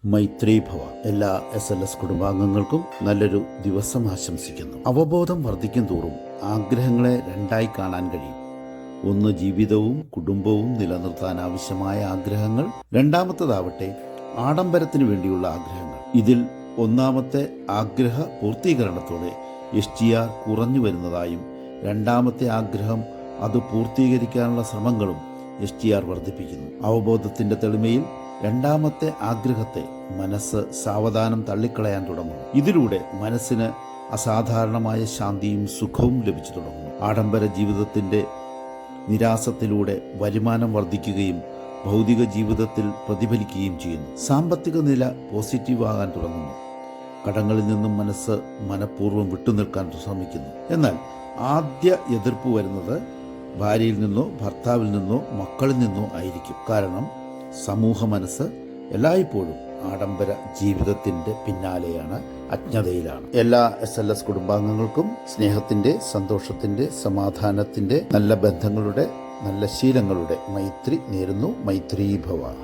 മൈത്രി ഭവ. എല്ലാ SLS കുടുംബാംഗങ്ങൾക്കും നല്ലൊരു ദിവസം ആശംസിക്കുന്നു. അവബോധം വർദ്ധിക്കും തോറും ആഗ്രഹങ്ങളെ രണ്ടായി കാണാൻ കഴിയും. ഒന്ന്, ജീവിതവും കുടുംബവും നിലനിർത്താൻ ആവശ്യമായ ആഗ്രഹങ്ങൾ. രണ്ടാമത്തേതാവട്ടെ ആഡംബരത്തിന് വേണ്ടിയുള്ള ആഗ്രഹങ്ങൾ. ഇതിൽ ഒന്നാമത്തെ ആഗ്രഹ പൂർത്തീകരണത്തോടെ STR കുറഞ്ഞു വരുന്നതായും രണ്ടാമത്തെ ആഗ്രഹം അത് പൂർത്തീകരിക്കാനുള്ള ശ്രമങ്ങളും STR വർദ്ധിപ്പിക്കുന്നു. അവബോധത്തിന്റെ തെളിമയിൽ രണ്ടാമത്തെ ആഗ്രഹത്തെ മനസ്സ് സാവധാനം തള്ളിക്കളയാൻ തുടങ്ങുന്നു. ഇതിലൂടെ മനസ്സിന് അസാധാരണമായ ശാന്തിയും സുഖവും ലഭിച്ചു തുടങ്ങുന്നു. ആഡംബര ജീവിതത്തിന്റെ നിരാസത്തിലൂടെ വരുമാനം വർദ്ധിക്കുകയും ഭൗതിക ജീവിതത്തിൽ പ്രതിഫലിക്കുകയും ചെയ്യുന്നു. സാമ്പത്തിക നില പോസിറ്റീവ് ആകാൻ തുടങ്ങുന്നു. കടങ്ങളിൽ നിന്നും മനസ്സ് മനഃപൂർവ്വം വിട്ടുനിൽക്കാൻ ശ്രമിക്കുന്നു. എന്നാൽ ആദ്യ എതിർപ്പ് വരുന്നത് ഭാര്യയിൽ നിന്നോ ഭർത്താവിൽ നിന്നോ മക്കളിൽ നിന്നോ ആയിരിക്കും. കാരണം സമൂഹ മനസ്സ് എല്ലായ്പ്പോഴും ആഡംബര ജീവിതത്തിന്റെ പിന്നാലെയാണ്, അജ്ഞതയിലാണ്. എല്ലാ SLS കുടുംബാംഗങ്ങൾക്കും സ്നേഹത്തിന്റെ, സന്തോഷത്തിന്റെ, സമാധാനത്തിന്റെ, നല്ല ബന്ധങ്ങളുടെ, നല്ല ശീലങ്ങളുടെ മൈത്രി നേരുന്നു. മൈത്രി ഭവ.